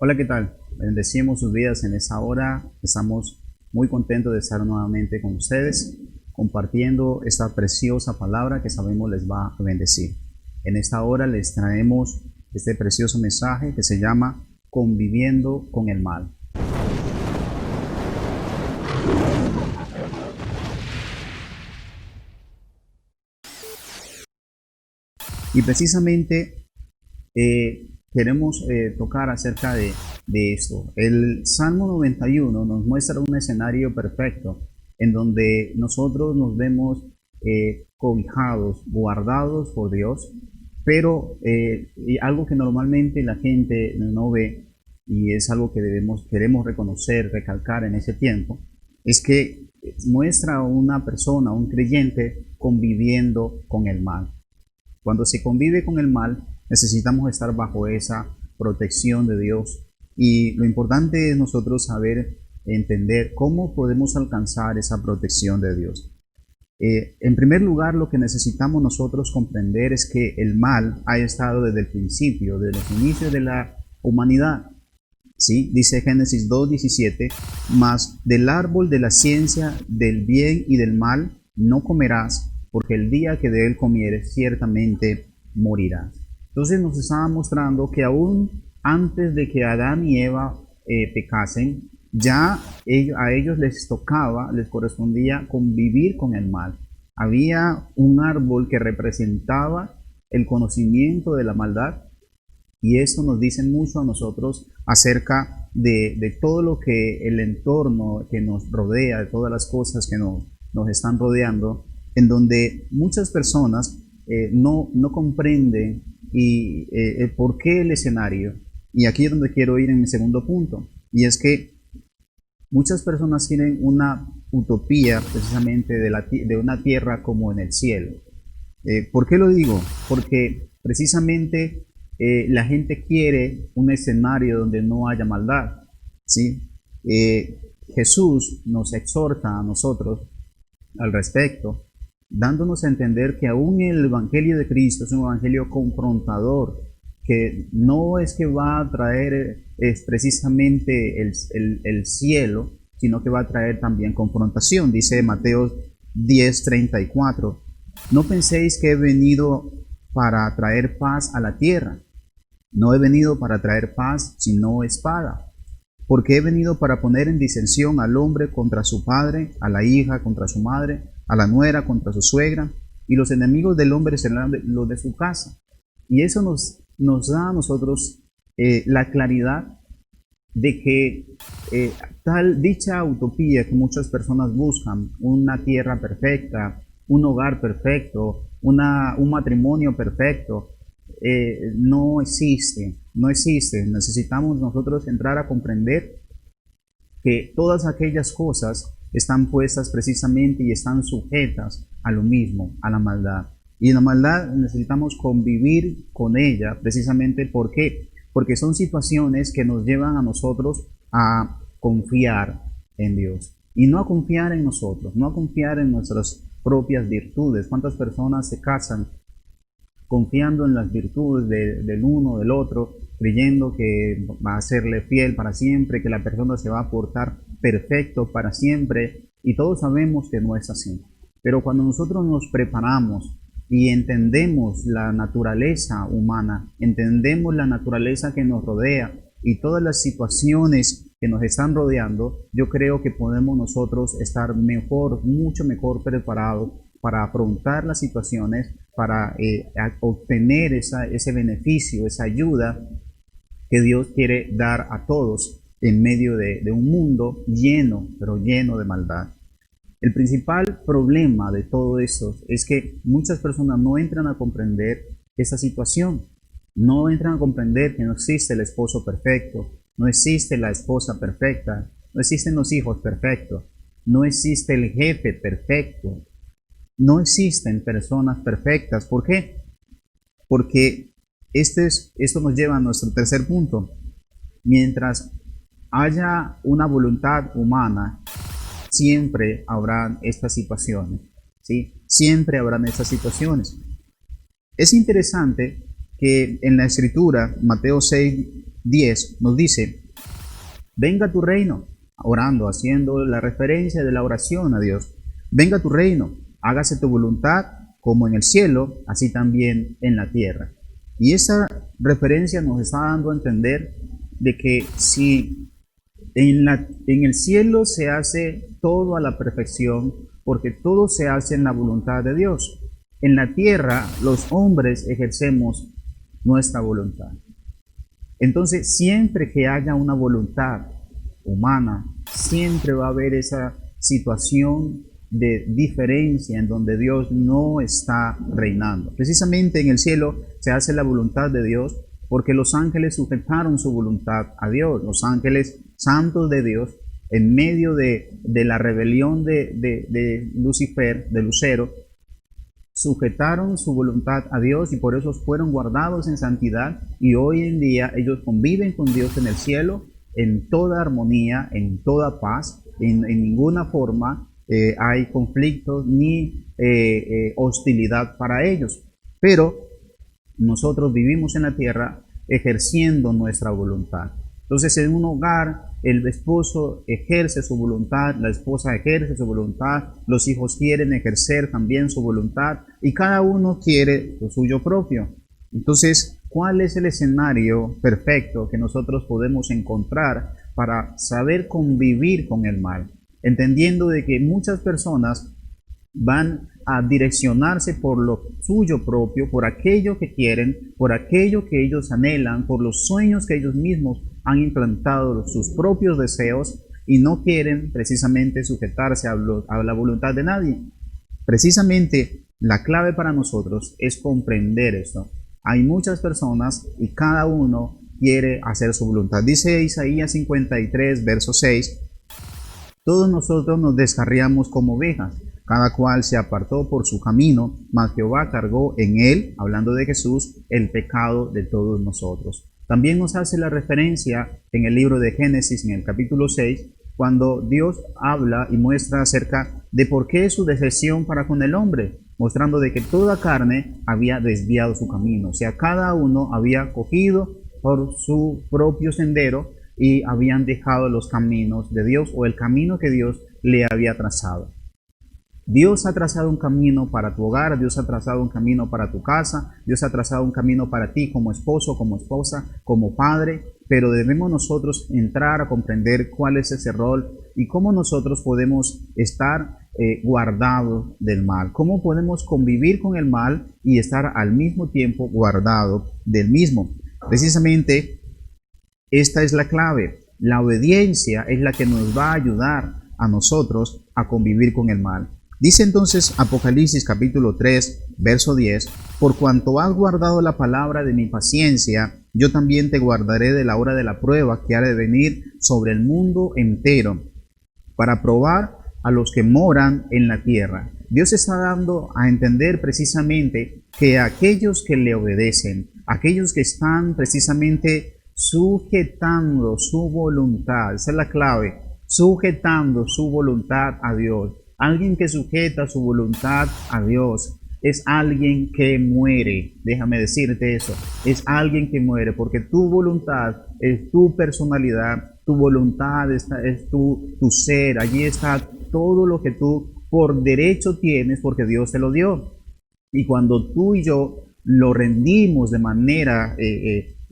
Hola, ¿qué tal? Bendecimos sus vidas en esta hora. Estamos muy contentos de estar nuevamente con ustedes, compartiendo esta preciosa palabra que sabemos les va a bendecir. En esta hora les traemos este precioso mensaje que se llama Conviviendo con el Mal. Y precisamente queremos tocar acerca de esto. El Salmo 91 nos muestra un escenario perfecto en donde nosotros nos vemos cobijados, guardados por Dios, pero y algo que normalmente la gente no ve y es algo que queremos reconocer, recalcar en ese tiempo, es que muestra a una persona, un creyente, conviviendo con el mal. Cuando se convive con el mal, necesitamos estar bajo esa protección de Dios. Y lo importante es nosotros saber entender cómo podemos alcanzar esa protección de Dios. En primer lugar, lo que necesitamos nosotros comprender es que el mal ha estado desde el principio, desde los inicios de la humanidad. ¿Sí? Dice Génesis 2:17, mas del árbol de la ciencia del bien y del mal no comerás, porque el día que de él comieres ciertamente morirás. Entonces nos estaba mostrando que aún antes de que Adán y Eva pecasen, ya a ellos les tocaba, les correspondía convivir con el mal. Había un árbol que representaba el conocimiento de la maldad, y esto nos dice mucho a nosotros acerca de todo lo que el entorno que nos rodea, de todas las cosas que nos están rodeando, en donde muchas personas no comprenden por qué el escenario. Y aquí es donde quiero ir en mi segundo punto, y es que muchas personas tienen una utopía precisamente de una tierra como en el cielo. ¿Por qué lo digo? Porque precisamente la gente quiere un escenario donde no haya maldad, ¿sí? Jesús nos exhorta a nosotros al respecto, dándonos a entender que aún el Evangelio de Cristo es un Evangelio confrontador, que no es que va a traer es precisamente el cielo, sino que va a traer también confrontación. Dice Mateo 10:34, no penséis que he venido para traer paz a la tierra. No he venido para traer paz, sino espada. Porque he venido para poner en disensión al hombre contra su padre, a la hija contra su madre, a la nuera contra su suegra, y los enemigos del hombre serán los de su casa. Y eso nos da a nosotros la claridad de que dicha utopía que muchas personas buscan, una tierra perfecta, un hogar perfecto, un matrimonio perfecto, no existe, no existe. Necesitamos nosotros entrar a comprender que todas aquellas cosas están puestas precisamente y están sujetas a lo mismo, a la maldad. Y en la maldad necesitamos convivir con ella precisamente ¿por qué? Porque son situaciones que nos llevan a nosotros a confiar en Dios y no a confiar en nosotros, no a confiar en nuestras propias virtudes. ¿Cuántas personas se casan confiando en las virtudes del uno, del otro, creyendo que va a serle fiel para siempre, que la persona se va a portar perfecto para siempre? Y todos sabemos que no es así. Pero cuando nosotros nos preparamos y entendemos la naturaleza humana, entendemos la naturaleza que nos rodea y todas las situaciones que nos están rodeando, yo creo que podemos nosotros estar mejor, mucho mejor preparados para afrontar las situaciones, para obtener ese beneficio, esa ayuda que Dios quiere dar a todos en medio de un mundo lleno, pero lleno de maldad. El principal problema de todo esto es que muchas personas no entran a comprender esa situación, no entran a comprender que no existe el esposo perfecto, no existe la esposa perfecta, no existen los hijos perfectos, no existe el jefe perfecto, no existen personas perfectas. ¿Por qué? Porque esto nos lleva a nuestro tercer punto. Mientras haya una voluntad humana, siempre habrán estas situaciones, ¿sí? Siempre habrán estas situaciones. Es interesante que en la escritura, Mateo 6, 10 nos dice, venga tu reino, orando, haciendo la referencia de la oración a Dios. Venga tu reino, hágase tu voluntad como en el cielo, así también en la tierra. Y esa referencia nos está dando a entender de que si en el cielo se hace todo a la perfección, porque todo se hace en la voluntad de Dios. En la tierra los hombres ejercemos nuestra voluntad. Entonces, siempre que haya una voluntad humana, siempre va a haber esa situación de diferencia en donde Dios no está reinando. Precisamente en el cielo se hace la voluntad de Dios porque los ángeles sujetaron su voluntad a Dios. Los ángeles santos de Dios, en medio de la rebelión de Lucifer, de Lucero, sujetaron su voluntad a Dios y por eso fueron guardados en santidad, y hoy en día ellos conviven con Dios en el cielo en toda armonía, en toda paz, en ninguna forma hay conflictos ni hostilidad para ellos. Pero nosotros vivimos en la tierra ejerciendo nuestra voluntad. Entonces, en un hogar, el esposo ejerce su voluntad, la esposa ejerce su voluntad, los hijos quieren ejercer también su voluntad y cada uno quiere lo suyo propio. Entonces, ¿cuál es el escenario perfecto que nosotros podemos encontrar para saber convivir con el mal? Entendiendo de que muchas personas van a direccionarse por lo suyo propio, por aquello que quieren, por aquello que ellos anhelan, por los sueños que ellos mismos han implantado, sus propios deseos, y no quieren precisamente sujetarse a la voluntad de nadie. Precisamente la clave para nosotros es comprender esto. Hay muchas personas y cada uno quiere hacer su voluntad. Dice Isaías 53, verso 6, todos nosotros nos descarriamos como ovejas, cada cual se apartó por su camino, mas Jehová cargó en él, hablando de Jesús, el pecado de todos nosotros. También nos hace la referencia en el libro de Génesis, en el capítulo 6, cuando Dios habla y muestra acerca de por qué su decepción para con el hombre, mostrando de que toda carne había desviado su camino, o sea, cada uno había cogido por su propio sendero y habían dejado los caminos de Dios o el camino que Dios le había trazado. Dios ha trazado un camino para tu hogar, Dios ha trazado un camino para tu casa, Dios ha trazado un camino para ti como esposo, como esposa, como padre, pero debemos nosotros entrar a comprender cuál es ese rol y cómo nosotros podemos estar guardados del mal, cómo podemos convivir con el mal y estar al mismo tiempo guardados del mismo. Precisamente esta es la clave. La obediencia es la que nos va a ayudar a nosotros a convivir con el mal. Dice entonces Apocalipsis capítulo 3, verso 10, por cuanto has guardado la palabra de mi paciencia, yo también te guardaré de la hora de la prueba que ha de venir sobre el mundo entero, para probar a los que moran en la tierra. Dios está dando a entender precisamente que aquellos que le obedecen, aquellos que están precisamente sujetando su voluntad, esa es la clave, sujetando su voluntad a Dios. Alguien que sujeta su voluntad a Dios es alguien que muere. Déjame decirte eso. Es alguien que muere porque tu voluntad es tu personalidad, tu voluntad es tu ser. Allí está todo lo que tú por derecho tienes porque Dios te lo dio. Y cuando tú y yo lo rendimos de manera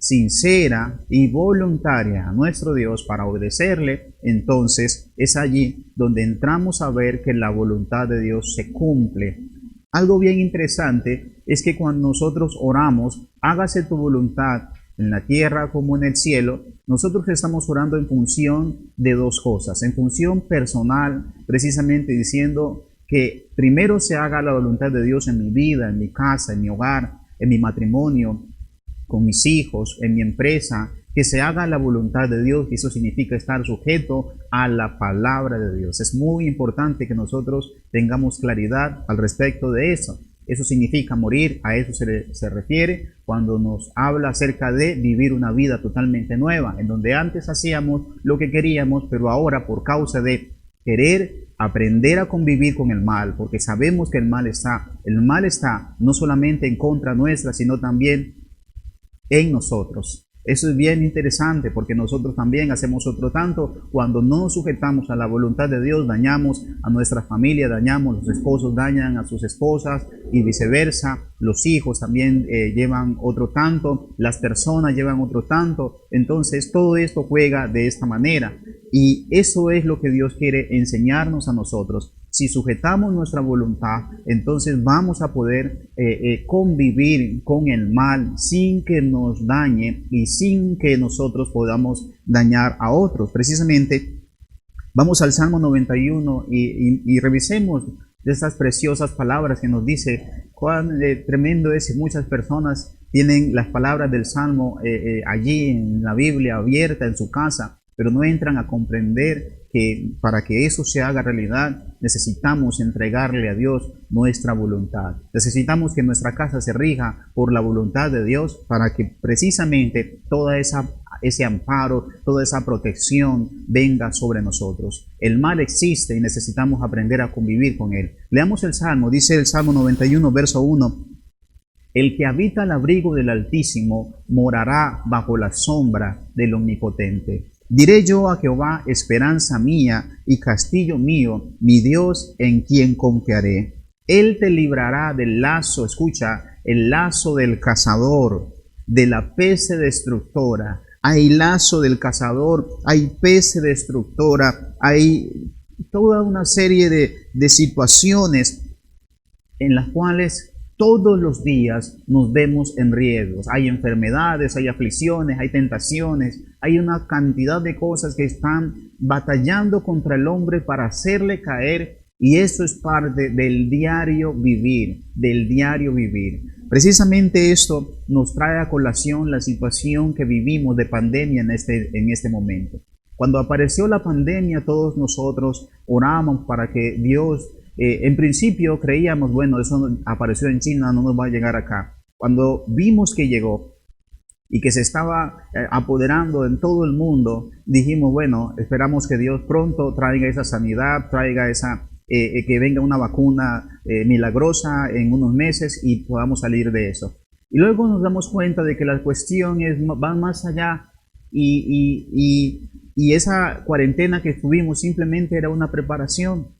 sincera y voluntaria a nuestro Dios para obedecerle, entonces es allí donde entramos a ver que la voluntad de Dios se cumple. Algo bien interesante es que cuando nosotros oramos, hágase tu voluntad en la tierra como en el cielo, nosotros estamos orando en función de dos cosas, en función personal, precisamente diciendo que primero se haga la voluntad de Dios en mi vida, en mi casa, en mi hogar, en mi matrimonio, con mis hijos, en mi empresa, que se haga la voluntad de Dios, y eso significa estar sujeto a la palabra de Dios. Es muy importante que nosotros tengamos claridad al respecto de eso. Eso significa morir, a eso se refiere cuando nos habla acerca de vivir una vida totalmente nueva, en donde antes hacíamos lo que queríamos, pero ahora por causa de querer aprender a convivir con el mal, porque sabemos que el mal está no solamente en contra nuestra, sino también en nosotros. Eso es bien interesante porque nosotros también hacemos otro tanto. Cuando no nos sujetamos a la voluntad de Dios, dañamos a nuestra familia, dañamos, los esposos dañan a sus esposas y viceversa. Los hijos también llevan otro tanto, las personas llevan otro tanto. Entonces todo esto juega de esta manera y eso es lo que Dios quiere enseñarnos a nosotros. Si sujetamos nuestra voluntad, entonces vamos a poder convivir con el mal sin que nos dañe y sin que nosotros podamos dañar a otros. Precisamente, vamos al Salmo 91 y revisemos de estas preciosas palabras que nos dice cuán tremendo es. Muchas personas tienen las palabras del Salmo allí en la Biblia abierta en su casa, pero no entran a comprender que para que eso se haga realidad necesitamos entregarle a Dios nuestra voluntad. Necesitamos que nuestra casa se rija por la voluntad de Dios para que precisamente toda ese amparo, toda esa protección venga sobre nosotros. El mal existe y necesitamos aprender a convivir con él. Leamos el Salmo, dice el Salmo 91, verso 1. El que habita al abrigo del Altísimo morará bajo la sombra del Omnipotente. Diré yo a Jehová, esperanza mía y castillo mío, mi Dios en quien confiaré. Él te librará del lazo, escucha, el lazo del cazador, de la peste destructora. Hay lazo del cazador, hay peste destructora, hay toda una serie de situaciones en las cuales todos los días nos vemos en riesgos. Hay enfermedades, hay aflicciones, hay tentaciones, hay una cantidad de cosas que están batallando contra el hombre para hacerle caer, y eso es parte del diario vivir, Precisamente esto nos trae a colación la situación que vivimos de pandemia en este momento. Cuando apareció la pandemia, todos nosotros oramos para que Dios, en principio creíamos, bueno, eso apareció en China, no nos va a llegar acá. Cuando vimos que llegó y que se estaba apoderando en todo el mundo, dijimos, bueno, esperamos que Dios pronto traiga esa sanidad, traiga que venga una vacuna milagrosa en unos meses y podamos salir de eso. Y luego nos damos cuenta de que la cuestión va más allá y esa cuarentena que tuvimos simplemente era una preparación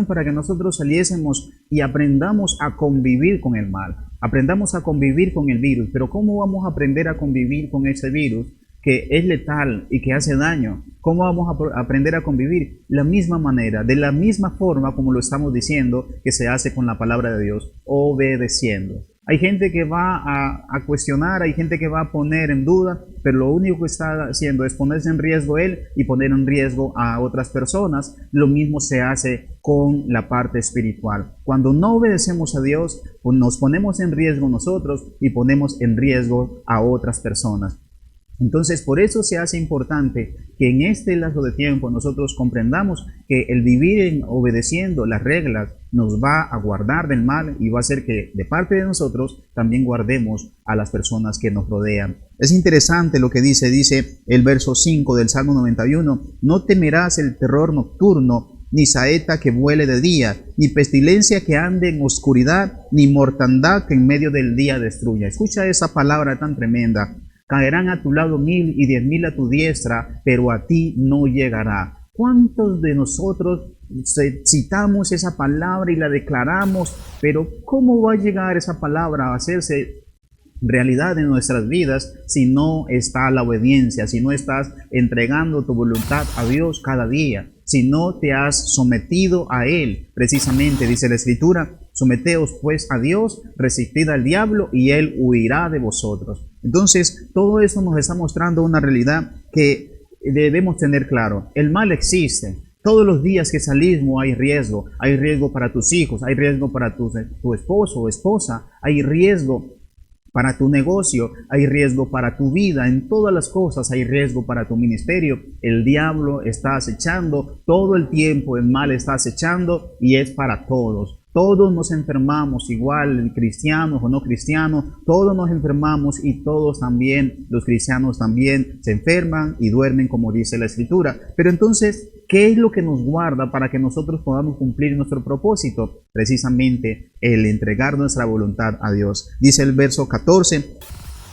para que nosotros saliésemos y aprendamos a convivir con el mal, aprendamos a convivir con el virus. Pero ¿cómo vamos a aprender a convivir con ese virus que es letal y que hace daño? ¿Cómo vamos a aprender a convivir? La misma manera, de la misma forma como lo estamos diciendo que se hace con la palabra de Dios, obedeciendo. Hay gente que va a cuestionar, hay gente que va a poner en duda, pero lo único que está haciendo es ponerse en riesgo él y poner en riesgo a otras personas. Lo mismo se hace con la parte espiritual. Cuando no obedecemos a Dios, pues nos ponemos en riesgo nosotros y ponemos en riesgo a otras personas. Entonces, por eso se hace importante que en este lapso de tiempo nosotros comprendamos que el vivir obedeciendo las reglas nos va a guardar del mal y va a hacer que de parte de nosotros también guardemos a las personas que nos rodean. Es interesante lo que dice el verso 5 del Salmo 91, no temerás el terror nocturno, ni saeta que vuele de día, ni pestilencia que ande en oscuridad, ni mortandad que en medio del día destruya. Escucha esa palabra tan tremenda. Caerán a tu lado 1000 y 10.000 a tu diestra, pero a ti no llegará. ¿Cuántos de nosotros citamos esa palabra y la declaramos? Pero ¿cómo va a llegar esa palabra a hacerse realidad en nuestras vidas si no está la obediencia, si no estás entregando tu voluntad a Dios cada día, si no te has sometido a Él? Precisamente dice la Escritura, someteos pues a Dios, resistid al diablo y Él huirá de vosotros. Entonces, todo eso nos está mostrando una realidad que debemos tener claro. El mal existe. Todos los días que salimos hay riesgo para tus hijos, hay riesgo para tu esposo o esposa, hay riesgo para tu negocio, hay riesgo para tu vida, en todas las cosas hay riesgo para tu ministerio. El diablo está acechando todo el tiempo, el mal está acechando y es para todos. Todos nos enfermamos igual, cristianos o no cristianos, todos nos enfermamos y todos también, los cristianos también se enferman y duermen como dice la Escritura. Pero entonces, ¿qué es lo que nos guarda para que nosotros podamos cumplir nuestro propósito? Precisamente el entregar nuestra voluntad a Dios. Dice el verso 14,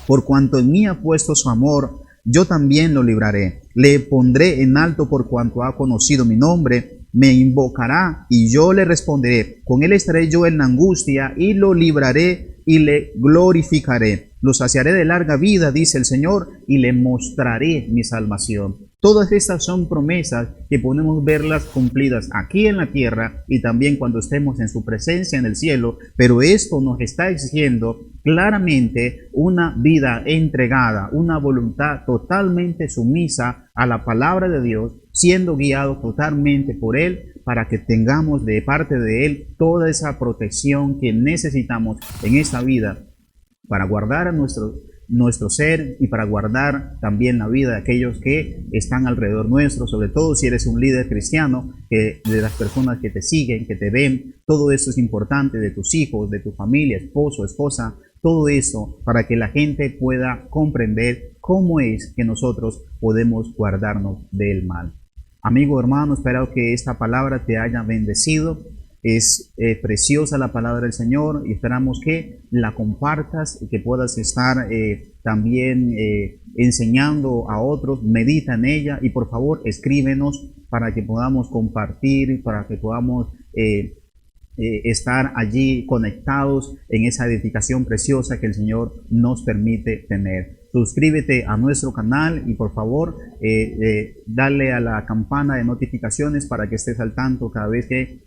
Por cuanto en mí ha puesto su amor, yo también lo libraré. Le pondré en alto por cuanto ha conocido mi nombre. Me invocará y yo le responderé. Con él estaré yo en la angustia y lo libraré y le glorificaré. Lo saciaré de larga vida, dice el Señor, y le mostraré mi salvación. Todas estas son promesas que podemos verlas cumplidas aquí en la tierra y también cuando estemos en su presencia en el cielo, pero esto nos está exigiendo claramente una vida entregada, una voluntad totalmente sumisa a la palabra de Dios, siendo guiados totalmente por Él, para que tengamos de parte de Él toda esa protección que necesitamos en esta vida para guardar a nuestro ser y para guardar también la vida de aquellos que están alrededor nuestro, sobre todo si eres un líder cristiano, que de las personas que te siguen, que te ven. Todo eso es importante, de tus hijos, de tu familia, esposo, esposa, todo eso para que la gente pueda comprender cómo es que nosotros podemos guardarnos del mal. Amigo, hermano, espero que esta palabra te haya bendecido. Es preciosa la palabra del Señor y esperamos que la compartas y que puedas estar también enseñando a otros. Medita en ella y por favor escríbenos para que podamos compartir, para que podamos estar allí conectados en esa edificación preciosa que el Señor nos permite tener. Suscríbete a nuestro canal y por favor dale a la campana de notificaciones para que estés al tanto cada vez que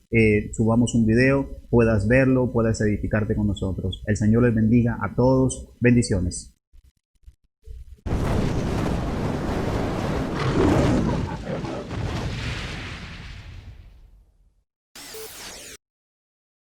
subamos un video, puedas verlo, puedas edificarte con nosotros. El Señor les bendiga a todos. Bendiciones.